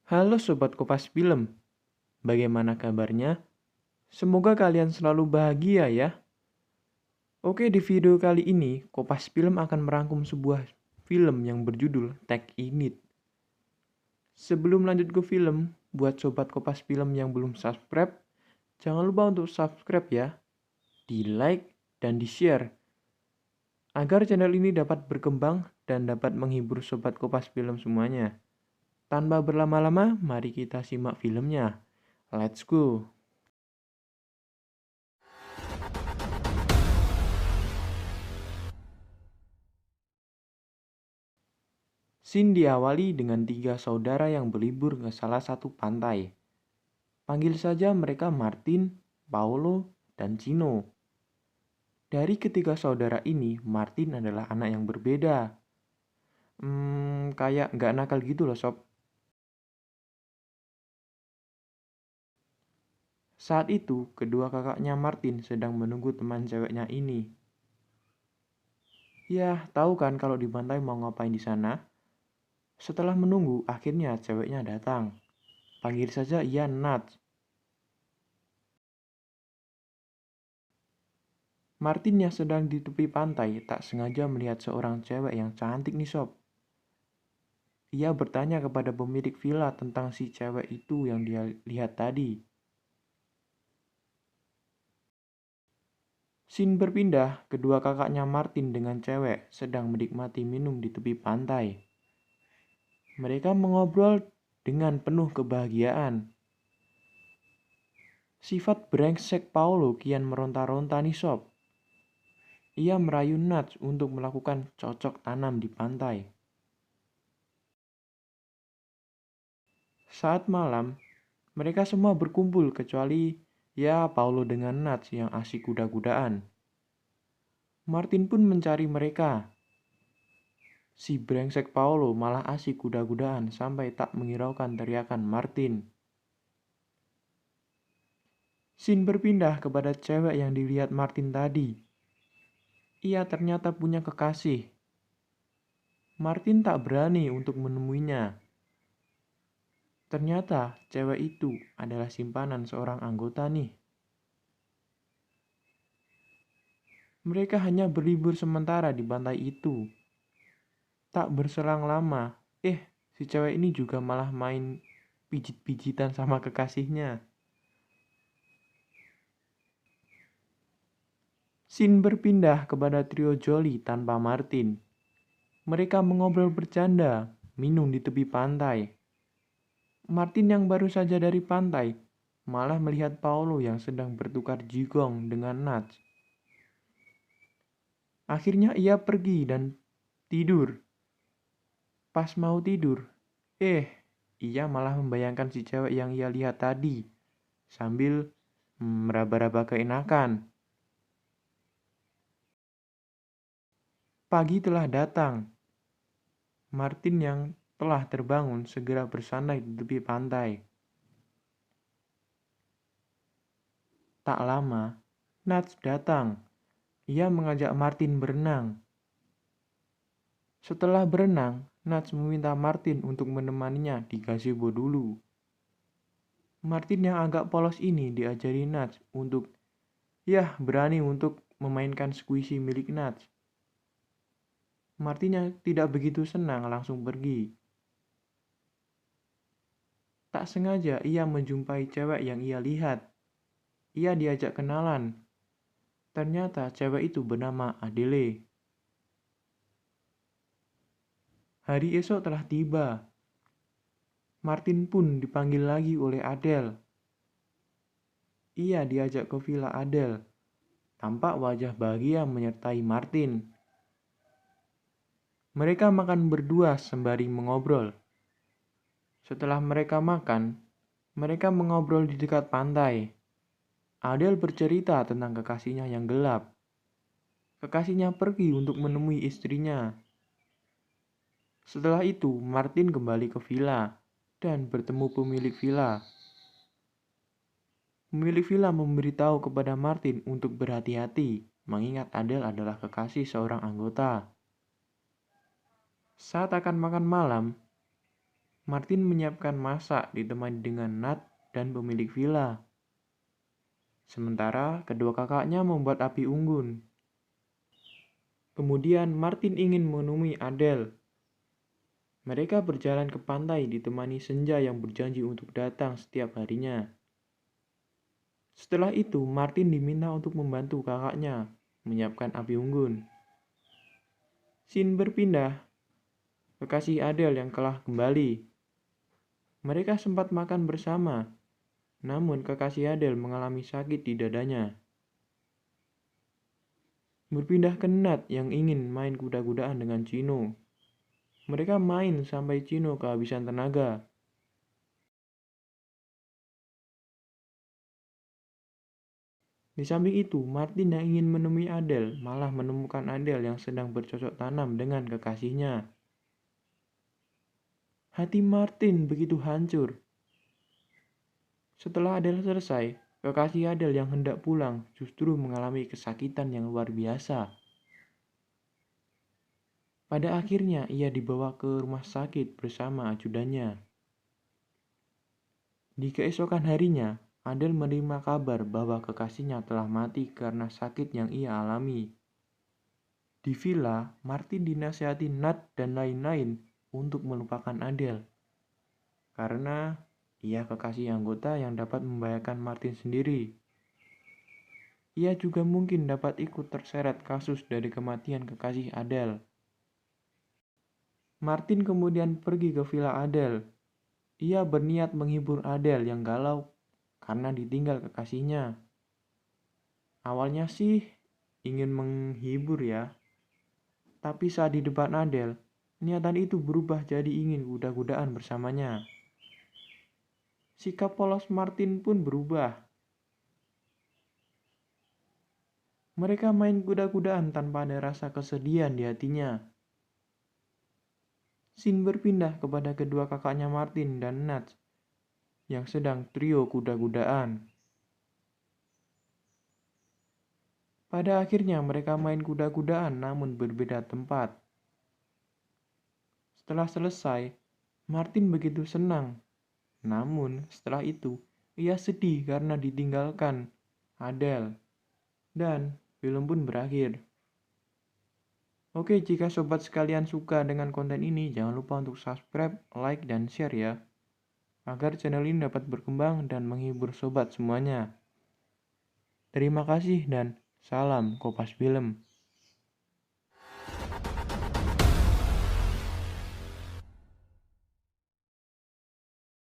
Halo Sobat Kompas Film, bagaimana kabarnya? Semoga kalian selalu bahagia ya. Oke, di video kali ini, Kompas Film akan merangkum sebuah film yang berjudul Take It. Sebelum lanjut ke film, buat Sobat Kompas Film yang belum subscribe, jangan lupa untuk subscribe ya, di like dan di share, agar channel ini dapat berkembang dan dapat menghibur Sobat Kompas Film semuanya. Tanpa berlama-lama, mari kita simak filmnya. Let's go! Scene diawali dengan 3 saudara yang berlibur ke salah satu pantai. Panggil saja mereka Martin, Paolo, dan Cino. Dari ketiga saudara ini, Martin adalah anak yang berbeda. Kayak nggak nakal gitu loh sob. Saat itu, kedua kakaknya Martin sedang menunggu teman ceweknya ini. Ya, tahu kan kalau di pantai mau ngapain di sana? Setelah menunggu, akhirnya ceweknya datang. Panggil saja ia Nat. Martin yang sedang di tepi pantai tak sengaja melihat seorang cewek yang cantik nih sob. Ia bertanya kepada pemilik villa tentang si cewek itu yang dia lihat tadi. Scene berpindah, kedua kakaknya Martin dengan cewek sedang menikmati minum di tepi pantai. Mereka mengobrol dengan penuh kebahagiaan. Sifat brengsek Paulo kian meronta-ronta nih sob. Ia merayu Nats untuk melakukan cocok tanam di pantai. Saat malam, mereka semua berkumpul kecuali ya Paulo dengan Nats yang asik kuda-kudaan. Martin pun mencari mereka. Si brengsek Paulo malah asik kuda-kudaan sampai tak menghiraukan teriakan Martin. Scene berpindah kepada cewek yang dilihat Martin tadi. Ia ternyata punya kekasih. Martin tak berani untuk menemuinya. Ternyata cewek itu adalah simpanan seorang anggota nih. Mereka hanya berlibur sementara di pantai itu. Tak berselang lama, si cewek ini juga malah main pijit-pijitan sama kekasihnya. Scene berpindah kepada trio Jolly tanpa Martin. Mereka mengobrol bercanda, minum di tepi pantai. Martin yang baru saja dari pantai malah melihat Paolo yang sedang bertukar jigong dengan Nats. Akhirnya ia pergi dan tidur. Pas mau tidur, ia malah membayangkan si cewek yang ia lihat tadi sambil meraba-raba keenakan. Pagi telah datang. Martin yang telah terbangun segera bersandar di tepi pantai. Tak lama, Nats datang. Ia mengajak Martin berenang. Setelah berenang, Nats meminta Martin untuk menemaninya di gazebo dulu. Martin yang agak polos ini diajari Nats untuk berani untuk memainkan squishy milik Nats. Martin yang tidak begitu senang langsung pergi. Tak sengaja ia menjumpai cewek yang ia lihat. Ia diajak kenalan. Ternyata cewek itu bernama Adele. Hari esok telah tiba. Martin pun dipanggil lagi oleh Adele. Ia diajak ke villa Adele. Tampak wajah bahagia menyertai Martin. Mereka makan berdua sembari mengobrol. Setelah mereka makan, mereka mengobrol di dekat pantai. Adele bercerita tentang kekasihnya yang gelap. Kekasihnya pergi untuk menemui istrinya. Setelah itu, Martin kembali ke villa dan bertemu pemilik villa. Pemilik villa memberitahu kepada Martin untuk berhati-hati, mengingat Adele adalah kekasih seorang anggota. Saat akan makan malam, Martin menyiapkan masak ditemani dengan Nat dan pemilik villa. Sementara kedua kakaknya membuat api unggun. Kemudian Martin ingin menemui Adele. Mereka berjalan ke pantai ditemani senja yang berjanji untuk datang setiap harinya. Setelah itu, Martin diminta untuk membantu kakaknya menyiapkan api unggun. Scene berpindah. Kekasih Adele yang telah kembali. Mereka sempat makan bersama, namun kekasih Adele mengalami sakit di dadanya. Berpindah ke Nat yang ingin main kuda-kudaan dengan Chino. Mereka main sampai Chino kehabisan tenaga. Di samping itu, Martin yang ingin menemui Adele malah menemukan Adele yang sedang bercocok tanam dengan kekasihnya. Hati Martin begitu hancur. Setelah Adele selesai, kekasih Adele yang hendak pulang justru mengalami kesakitan yang luar biasa. Pada akhirnya ia dibawa ke rumah sakit bersama ajudannya. Di keesokan harinya, Adele menerima kabar bahwa kekasihnya telah mati karena sakit yang ia alami. Di villa, Martin dinasihati Nat dan lain-lain untuk melupakan Adele. Karena ia kekasih anggota yang dapat membahayakan Martin sendiri. Ia juga mungkin dapat ikut terseret kasus dari kematian kekasih Adele. Martin kemudian pergi ke villa Adele. Ia berniat menghibur Adele yang galau karena ditinggal kekasihnya. Awalnya sih ingin menghibur ya, tapi saat di depan Adele, niatan itu berubah jadi ingin kuda-kudaan bersamanya. Sikap polos Martin pun berubah. Mereka main kuda-kudaan tanpa ada rasa kesedihan di hatinya. Scene berpindah kepada kedua kakaknya Martin dan Nat yang sedang trio kuda-kudaan. Pada akhirnya mereka main kuda-kudaan namun berbeda tempat. Setelah selesai, Martin begitu senang. Namun setelah itu, ia sedih karena ditinggalkan Adele. Dan film pun berakhir. Oke, jika sobat sekalian suka dengan konten ini, jangan lupa untuk subscribe, like, dan share ya. Agar channel ini dapat berkembang dan menghibur sobat semuanya. Terima kasih dan salam Kompas Film.